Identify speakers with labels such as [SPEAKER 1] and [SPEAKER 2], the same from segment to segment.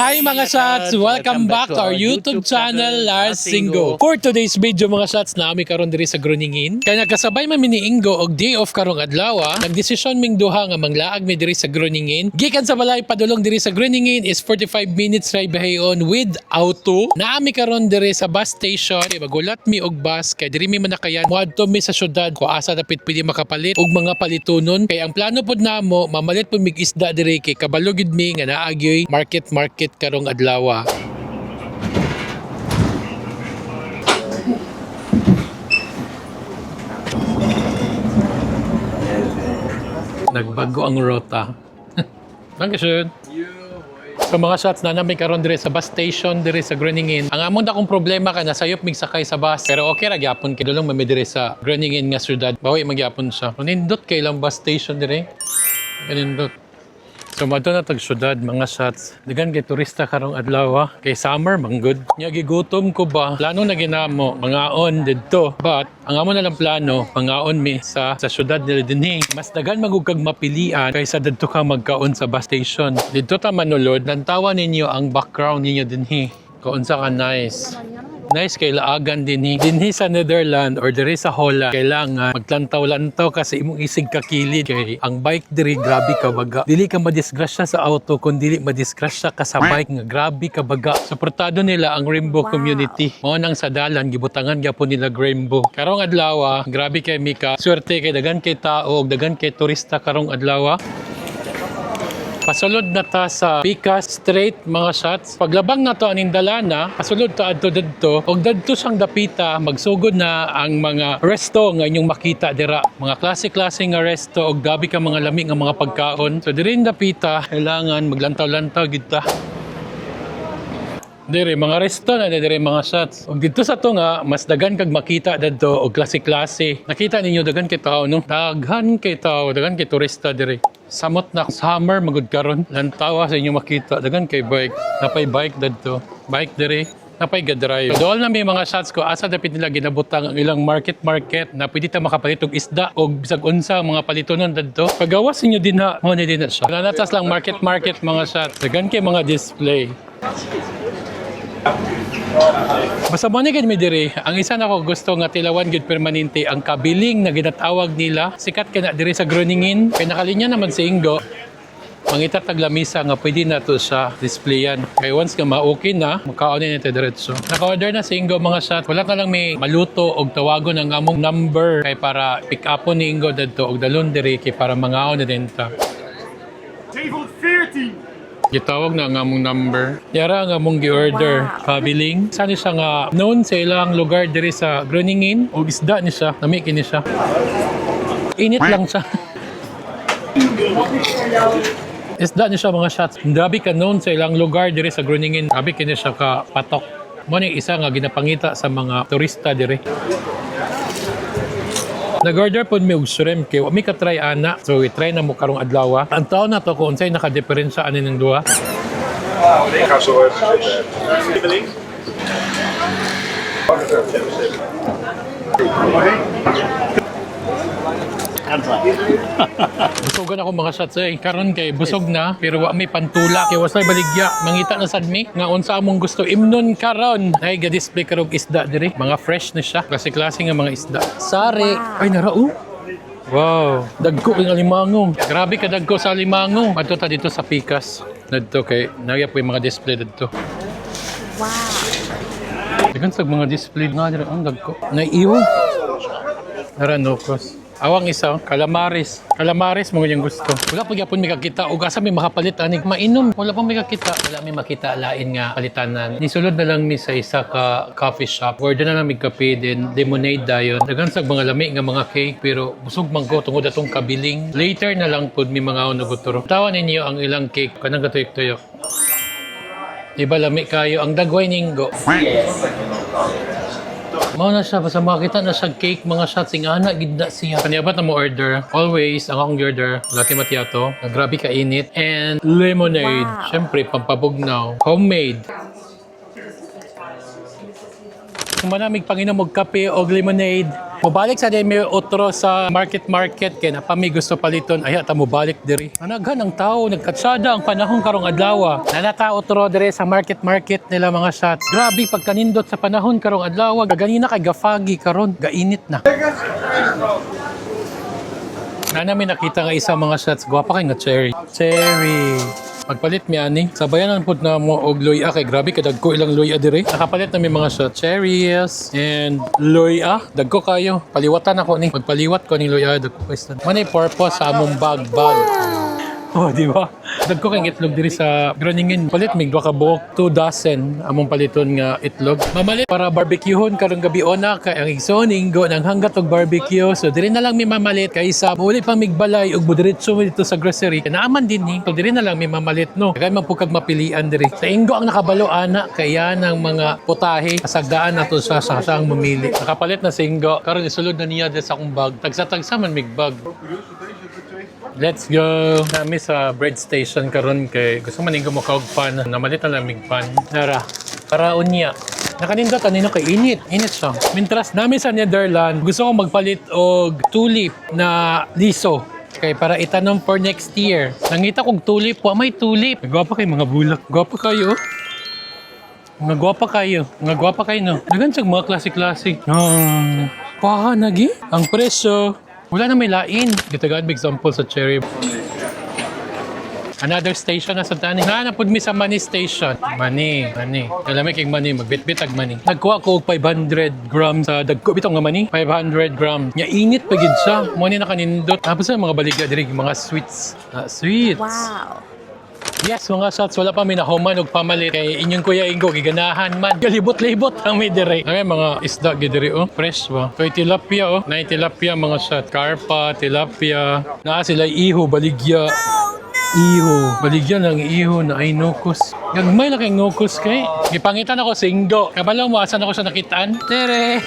[SPEAKER 1] Hi mga shots! Welcome back to our YouTube channel, Lars Singgo. For today's video mga shots, naami karon diri sa Groningen. Kaya nagkasabay man ni Ingo og day off karong adlaw, nagdesisyon ming duha nga manglaag mi diri sa Groningen. Gikan sa balay padulong diri sa Groningen is 45 minutes ride bahayon with auto. Naami karon diri sa bus station. Magulat mi og bus kay diri mi manakayan. Moadto mi sa syudad kung asa dapit pwede makapalit og mga palitunon. Kay ang plano pod namo mamalit pud mig isda diri kay kabalo gid mi nga naagyoy market karong adlaw. Nagbago ang rota. Dankeschön. So mga shots na namin karon dire sa bus station dire sa Groningen. Ang amon akong problema ka nasayop mig sakay sa bus. Pero okay ra gyapon kay dulong mami dire sa Groningen nga syudad. Bawi magyapon siya. Nindot kay lang bus station dire. Nindot. So madto na tag syudad mga shots. Dagan kay turista karong adlaw kay summer manggod. Nya gigutom ko ba? Plano na ginamo mangaon didto. But ang amo na lang plano mangaon mi sa syudad nila dinhi. Mas dagan magug kag mapilian kaysa didto ka magkaon sa bus station. Didto ta manulod lantawan ninyo ang background ninyo dinhi. Kaunsa ka nice. Nice kay laagan dinhi sa Netherlands or diri sa Holland kailangan maglantaw-lantaw kasi imong isig kakilid kay ang bike diri grabe ka baga. Dili ka madisgrasya sa auto kun dili madisgrasya ka sa bike nga grabe ka baga. Suportado nila ang Rainbow community. Mao nang sa dalan gibutangan gyapon nila Rainbow. Karong adlaw grabe kay Mika. Swerte kay dagan kay tao ug dagan kay turista karong adlaw. Pasulod na ta sa Pikas Strait mga shots. Paglabang na to aning dalana, pasulod ta adto didto og dadto sang dapita magsugod na ang mga resto nga inyong makita dira. Mga klase-klase nga resto og gabi ka mga lami nga mga pagkaon. So diri dapita kailangan maglantaw-lantaw gid ta. Dire mga resto na dire mga shots. Og dito sa to nga mas dagan kag makita dadto og klase-klase. Nakita ninyo dagan kay tao no? Daghan kay tao, dagan kay turista dire. Samot na summer magud karon. Lantawa sa inyo makita dagan kay bike. Napay bike dadto. Bike dire. Napay gadrive. So dool na may mga shots ko asa dapit nila ginabutang ang ilang market na pwede ta makapalit og isda og bisag unsa mga palitonon dadto. Pagawas ninyo din na mo ni din na siya. Nanatas lang market mga shots. Dagan kay mga display. Basta mo ni gid mi diri, ang isa nako gusto nga tilawan gid permanente ang kabiling na ginatawag nila. Sikat kay na diri sa Groningen, kay nakalinya naman si Ingo. Mangita tag lamisa nga pwede na to sa displayan. Kay once nga ma-okay na, makaon ni diretso. Naka-order na si Ingo mga shot. Wala na lang may maluto og tawagon ang among number kay para pick upon ni Ingo dadto og dalon diri kay para mangaon na din ta. Table 30. Gitawag na ang among number. Yara ang among gi-order. Pabiling. Saan siya nga known sa ilang lugar diri sa Groningen. O isda ni siya. Nami kini siya. Init lang siya. Isda ni siya mga shots. Grabe ka known sa ilang lugar diri sa Groningen. Grabe kini siya ka patok. Mo ni isa nga ginapangita sa mga turista diri. Nag-order po mi og shrimp kay wa mi ka-try ana. So i-try na mo karong adlaw. Ang taon na to kung unsay naka-diferensya ani ning duha.
[SPEAKER 2] Ik ga zo even zitten. Busogan ako mga shots karon kay busog na pero wa may pantula kay wasay baligya mangita na sad mi nga unsa among gusto imnon karon ay ga-display karog isda diri mga fresh na siya klase nga mga isda sari ay narao wow dagko ang alimango grabe ka dagko sa alimango adto ta dito sa Pikas nadto kay nagya po yung mga display dito wow dagan sa mga display nga diri ang dagko naiiwan naranokos. Awang isa, calamaris. Calamaris mo yung gusto. Wala pa gyapon may kakita o asa may makapalit ani mainom. Wala pa may kakita. Wala may makita lain nga palitanan. Nisulod na lang mi sa isa ka coffee shop. Order na lang mi kape din lemonade dayon. Dagan sa mga lami nga mga cake pero busog man ko tungod atong kabiling. Later na lang pud mi mga naguturo. Tawan ninyo ang ilang cake kanang gatuyok-tuyok. Iba lami kayo ang dagway ninggo.
[SPEAKER 1] Mao na siya, basta makita na siya cake, mga shots, ingana, gidda siya. Kaniabat na mo order. Always, ang akong order, latte macchiato, na grabe kainit, and lemonade. Siyempre, pampabugnaw. Homemade. Kung manamig Panginoon mag kape o lemonade, mubalik sa din may otro sa market kaya napami gusto paliton ay ta mubalik diri. Anaghan ang tao nagkatsada ang panahon karong adlaw. Nanata otro diri sa market nila mga shots. Grabe pagkanindot sa panahon karong adlaw, gaganina kay gafagi karon, gainit na. Namin nakita nga isa mga shots, gwapa kay nga cherry. Cherry. Magpalit mi ani. Sabayan ang pud na mo og luya kay grabe kadagko ilang luya dire. Nakapalit na mi mga shots, cherries and luya. Dagko kayo. Paliwatan ako ni. Magpaliwat ko ni luya dagko kay stand. Manay purpose sa among bag. Oh, di ba? Dagko kay itlog diri sa Groningen. Palit mig 2 ka buok, 2 dozen among paliton nga itlog. Mamalit para barbecuehon karong gabi ona kay ang igsoning go nang hanggat og barbecue. So diri na lang mi mamalit kaysa uli pa migbalay og budiretso dito sa grocery. Naaman din ni. So diri na lang mi mamalit no. Kay man pugkag mapilian diri. Sa Inggo ang nakabalo ana kaya ng mga putahe kasagdaan nato sa ang mamili. Nakapalit na sa Inggo. Karon isulod na niya sa akong bag. Tagsa-tagsa man mig bag. Let's go! Nami sa bread station karon kay gusto man mo kaog pan. Namalit na lamig pan. Nara, para unya. Nakanindot kanino kay init. Init siya. Mintras nami sa Netherlands, gusto ko magpalit og tulip na liso. Kay para itanom for next year. Nangita kong tulip. Wa may tulip. Gwapa kay mga bulak. Gwapa kayo. Mga gwapa kayo. Mga gwapa kayo no. Dagan siyang mga klase-klase. Pahanagi. Ang presyo. Wala na may lain. Gitagad big example sa cherry. Another station na sa tani. Naanapod mi sa Mani Station. Mani. Alam kay Mani, magbitbit ag Mani. Nagkuha ko og 500 grams sa dagko bitong nga Mani. 500 grams. Nya init pagid siya. Mo ni nakanindot. Tapos sa mga baligya diri mga sweets. Sweets.
[SPEAKER 3] Wow.
[SPEAKER 1] Yes, mga shots, wala pa minahuman og pamalit kay inyong kuya Ingo giganahan man. Galibot-libot ang may dire. Ay mga isda gidiri oh, fresh ba. Kay tilapia oh, nay tilapia mga shot. Karpa, tilapia. Naa sila iho, baligya. Iho, baligya ng iho na ay nokos. Gagmay lang kay nokos kay. Gipangitan ako sa Ingo. Kabalo mo asan ako sa nakitaan? Tere.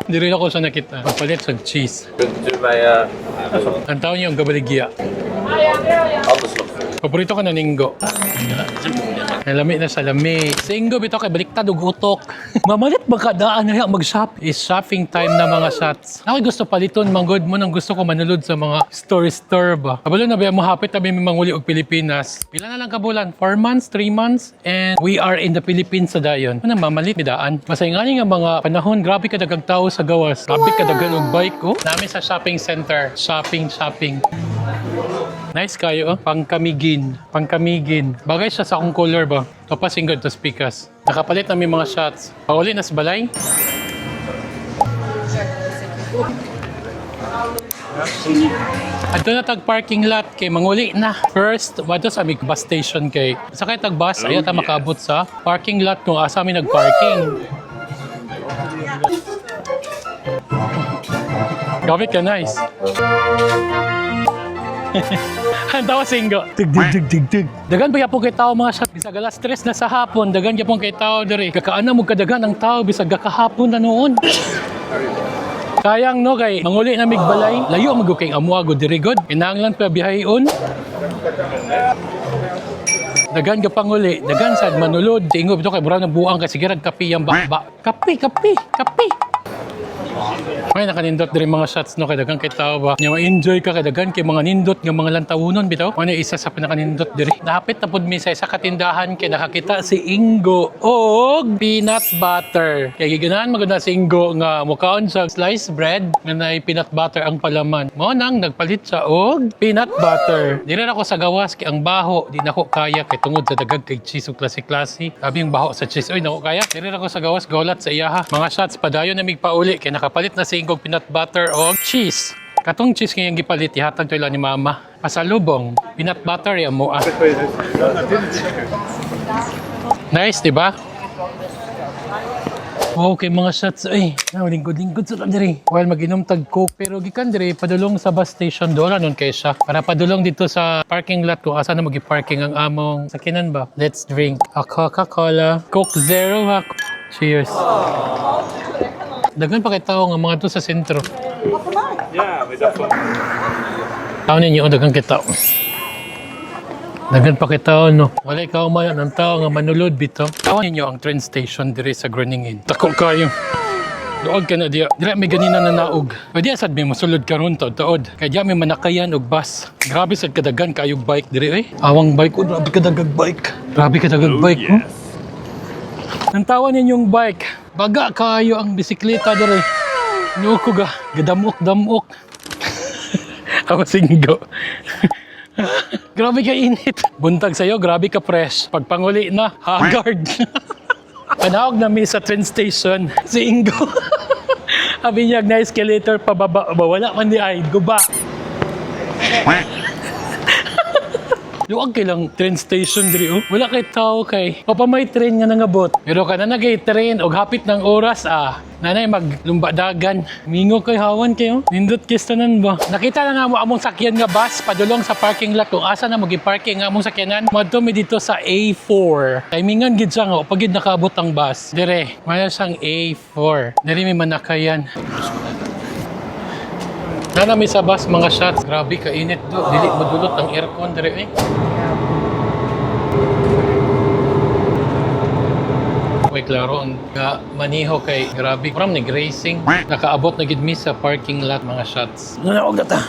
[SPEAKER 1] Diri ako sa nakita. Papalit sa cheese. Ang tawag niyo ang gabaligya. Paborito ka na Ninggo. Nalami na sa lami. Sa Ingo, bito kay baliktad og utok. Mamalit magkadaan na mag-shop. Is shopping time na mga shots. Ako gusto paliton, manggod mo nang gusto ko manulod sa mga store ba. Kabalo na ba mo hapit tabi may manguli og Pilipinas. Pila na lang kabulan? 4 months, 3 months? And we are in the Philippines sa dayon. Ano mamalit bidaan? Masayngani nga mga panahon, grabe ka dagang tao sa gawas. Grabe ka dagang og bike oh. Nami sa shopping center. Shopping. Nice kayo, oh. Pangkamigin. Bagay siya sa akong color ba? Topas ingod, tos pikas. Nakapalit namin mga shots. Pauli na sa balay. Adto na tag parking lot kay manguli na. First, wato sa amig bus station kay. Sakay tag bus, ayaw ta makaabot sa parking lot kung asa mi nag-parking. Gawit ka nice. Ang tawa singgo. Dig. Dagan ba yapon kay tao mga shot? Bisag alas 3 na sa hapon, dagan yapon kay tao diri. Kakaana mo kadagan ang tao bisag gakahapon na noon. Kayang no kay manguli na migbalay. Layo mag kay amuago diri god. Kinahanglan pa biyaheon. Dagan ka panguli, dagan sad manulod. Tingo bito kay mura na buang kay sige rag kape yang ba. Kape. May nakanindot diri mga shots no kay dagan kay tao ba. Nya ma-enjoy ka kay dagan kay mga nindot nga mga lantawunon bitaw. Ano isa sa pinakanindot diri. Dapit na pud mi sa isa ka tindahan kay nakakita si Ingo og peanut butter. Kay giganahan magud na si Ingo nga mukaon sa sliced bread nga nay peanut butter ang palaman. Mao nang nagpalit siya og peanut butter. Diri na ako sa gawas kay ang baho di nako kaya kay tungod sa dagag kay cheese ug klase-klase. Sabi ang baho sa cheese oy nako kaya. Diri na ako sa gawas golat sa iyaha. Mga shots padayon na migpauli kay nakapalit na si Ingo peanut butter o cheese. Katong cheese kayang gipalit, ihatag to ila ni mama. Pasalubong, peanut butter yan mo. Nice, di ba? Okay mga shots ay. Lingkod-lingkod sa diri. While mag-inom tag coke pero gikan diri padulong sa bus station doon nun kay siya. Para padulong dito sa parking lot kung asa na magi-parking ang among sakinan ba. Let's drink a Coca-Cola. Coke Zero ha. Cheers. Daghan pa kay tao nga mga to sa sentro. Tao ninyo daghan kay tao. Daghan pa kay tao no. Walay ka umayan ng tao nga manulod bitaw. Tawan ninyo ang train station diri sa Groningen. Tako kayo. Dood ka na diya. Dira may ganina na naog. Pwede asad may mosulod karon taod. Kaya diya may manakayan og bus. Grabe sad kadagan kayo bike diri eh. Awang bike ko, grabe kadagag bike. Grabe kadagag bike ko. Ang tawa ninyong bike. Baga kayo ang bisikleta diri. Nuko ga, gadamok-damok. Ako singgo. Grabe ka init. Buntag sa'yo, grabe ka fresh. Pagpanguli na, haggard. Panawag na mi sa train station, si Ingo. Sabi niya, na escalator pababa. Wala man di ay, guba. Luwag kay lang train station diri oh. Wala kay tao kay. Papa may train nga nangabot. Pero kana na kay train og hapit ng oras nanay maglumba dagan. Mingo kay hawan kayo. Nindot kistanan ba? Nakita na nga mo among sakyan nga bus padulong sa parking lot kung asa na magi-parking nga among sakyanan. Madto mi dito sa A4. Timingan gid siya nga pagid nakaabot ang bus. Dire, maya siyang A4. Dire may manakayan. Nanami sa bus mga shots. Grabe ka init do. Dili madulot ang aircon dire eh. Way klaro ang maniho kay grabe. From nag-racing. Nakaabot na gid mi sa parking lot mga shots. Nanaog na ta.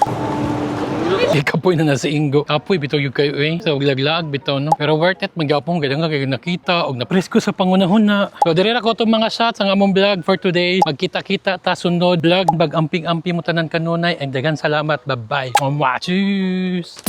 [SPEAKER 1] Ikapoy na si Ingo. Apoy bitaw yung kayo eh. So laglag bitaw no. Pero worth it magyapong gaya nga kayo nakita og napresko sa pangunahon na. So diri ra ko tong mga shots ang among vlog for today. Magkita-kita ta sunod vlog bag-amping-ampi mo tanan kanunay and dagan salamat. Bye-bye. Cheers.